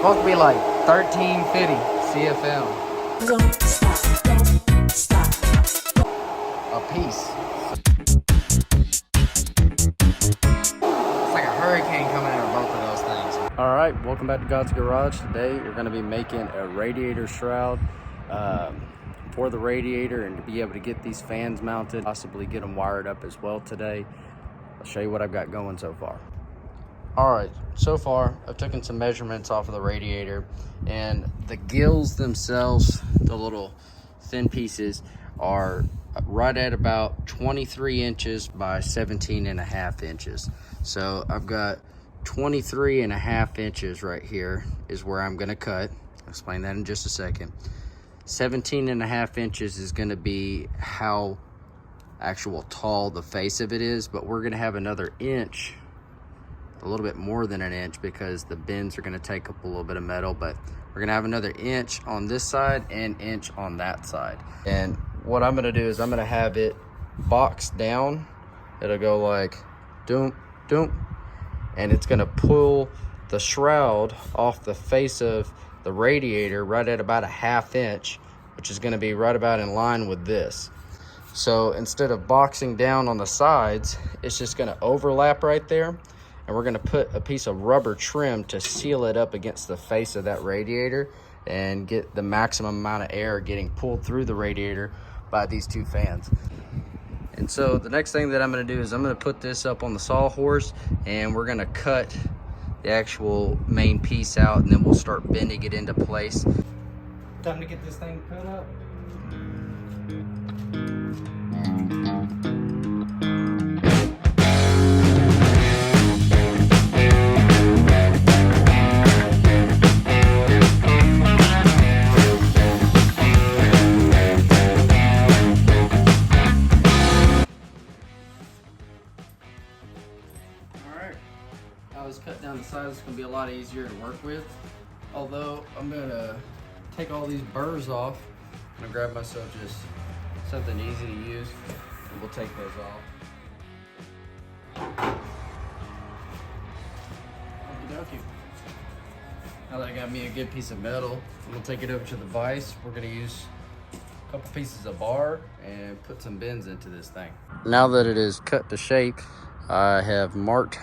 Supposed to be like 1350 CFM. Don't stop. A piece. It's like a hurricane coming out of both of those things. All right, welcome back to God's Garage. Today we're going to be making a radiator shroud for the radiator, and to be able to get these fans mounted, possibly get them wired up as well today. I'll show you what I've got going so far. All right, so far I've taken some measurements off of the radiator, and the gills themselves, the little thin pieces, are right at about 23 inches by 17.5 inches. So I've got 23.5 inches right here is where I'm gonna cut. I'll explain that in just a second. 17.5 inches is gonna be how actual tall the face of it is, but we're gonna have another inch, a little bit more than an inch, because the bends are going to take up a little bit of metal, but we're going to have another inch on this side and inch on that side. And what I'm going to do is I'm going to have it boxed down. It'll go like doom doom, and it's going to pull the shroud off the face of the radiator right at about 1/2 inch, which is going to be right about in line with this. So instead of boxing down on the sides, it's just going to overlap right there. And we're gonna put a piece of rubber trim to seal it up against the face of that radiator and get the maximum amount of air getting pulled through the radiator by these two fans. And so the next thing that I'm gonna do is I'm gonna put this up on the sawhorse, and we're gonna cut the actual main piece out, and then we'll start bending it into place. Time to get this thing cut up. Cut down the sides, it's gonna be a lot easier to work with. Although I'm gonna take all these burrs off. I'm gonna grab myself just something easy to use, and we'll take those off. Okie dokie. Now that I got me a good piece of metal, I'm gonna take it over to the vise. We're gonna use a couple pieces of bar and put some bends into this thing. Now that it is cut to shape, I have marked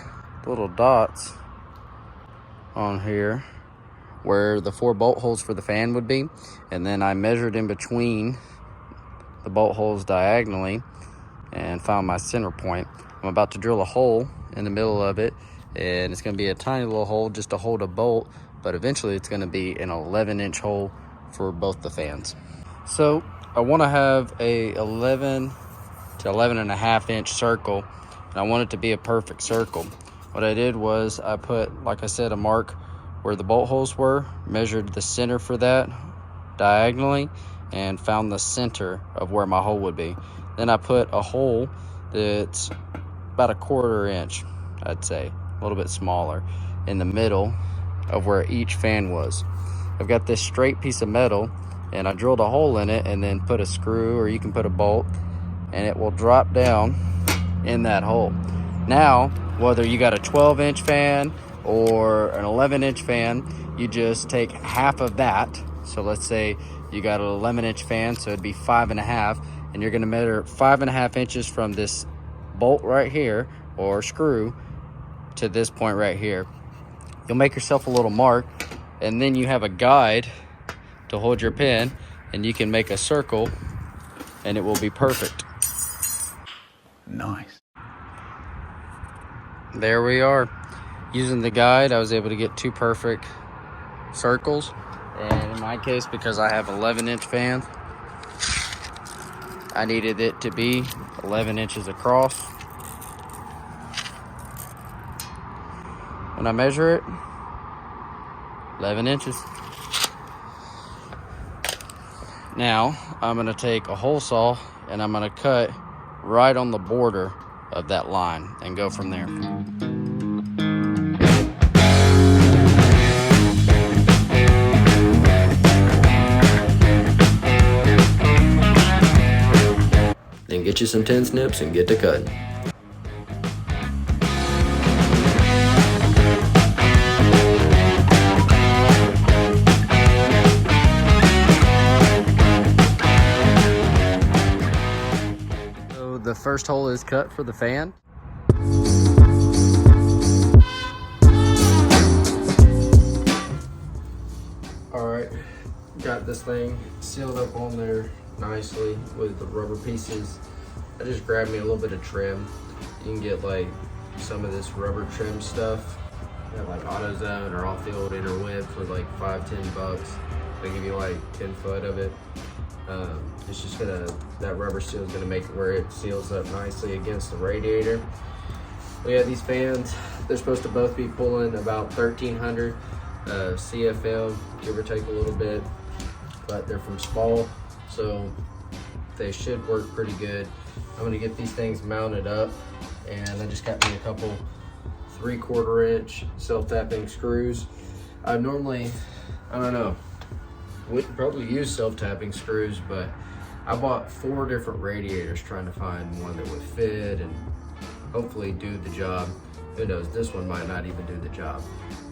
little dots on here where the 4 bolt holes for the fan would be, and then I measured in between the bolt holes diagonally and found my center point. I'm about to drill a hole in the middle of it, and it's going to be a tiny little hole just to hold a bolt, but eventually it's going to be an 11-inch hole for both the fans. So I want to have a 11 to 11.5 inch circle, and I want it to be a perfect circle. What I did was I put, like I said, a mark where the bolt holes were, measured the center for that diagonally, and found the center of where my hole would be. Then I put a hole that's about 1/4 inch, I'd say, a little bit smaller, in the middle of where each fan was. I've got this straight piece of metal, and I drilled a hole in it and then put a screw, or you can put a bolt, and it will drop down in that hole. Now, whether you got a 12-inch fan or an 11-inch fan, you just take half of that. So let's say you got an 11-inch fan, so it'd be 5.5, and you're gonna measure 5.5 inches from this bolt right here, or screw, to this point right here. You'll make yourself a little mark, and then you have a guide to hold your pen, and you can make a circle, and it will be perfect. Nice. There we are. Using the guide, I was able to get 2 perfect circles, and in my case, because I have 11-inch fans, I needed it to be 11 inches across. When I measure it, 11 inches. Now I'm going to take a hole saw, and I'm going to cut right on the border of that line and go from there. Then get you some 10 snips and get to cutting. the first hole is cut for the fan. All right, got this thing sealed up on there nicely with the rubber pieces. I just grabbed me a little bit of trim. You can get like some of this rubber trim stuff at like AutoZone or Off-Field Interweb for like $5-10. They give you like 10 foot of it. It's just that rubber seal is gonna make it where it seals up nicely against the radiator. We have these fans. They're supposed to both be pulling about 1300 CFM, give or take a little bit, but they're from Spall, so they should work pretty good. I'm gonna get these things mounted up, and I just got me a couple 3/4 inch self-tapping screws. I normally, I don't know, wouldn't probably use self-tapping screws, but I bought 4 different radiators trying to find one that would fit and hopefully do the job. Who knows, this one might not even do the job.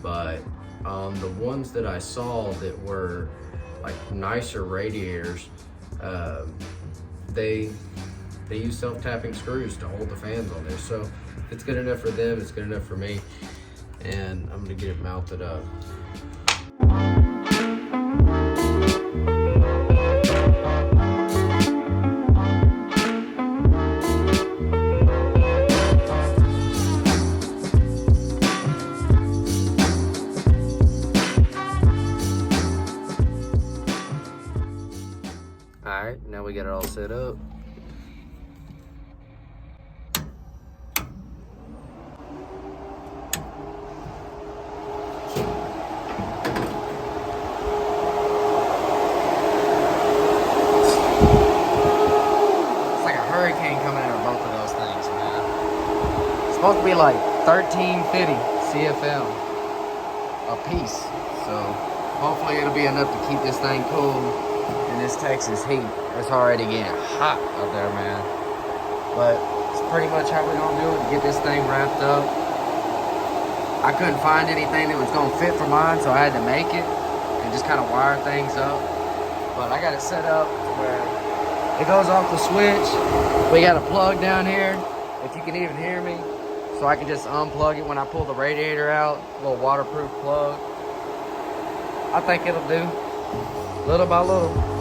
But the ones that I saw that were like nicer radiators, they use self-tapping screws to hold the fans on there. So if it's good enough for them, it's good enough for me. And I'm gonna get it mounted up. All right, now we got it all set up. It's like a hurricane coming out of both of those things, man. It's supposed to be like 1350 CFM a piece, so hopefully it'll be enough to keep this thing cool in this Texas heat. It's already getting hot up there, man. But it's pretty much how we're gonna do it to get this thing wrapped up. I couldn't find anything that was gonna fit for mine, so I had to make it and just kind of wire things up. But I got it set up where it goes off the switch. We got a plug down here, if you can even hear me. So I can just unplug it when I pull the radiator out, a little waterproof plug. I think it'll do, little by little.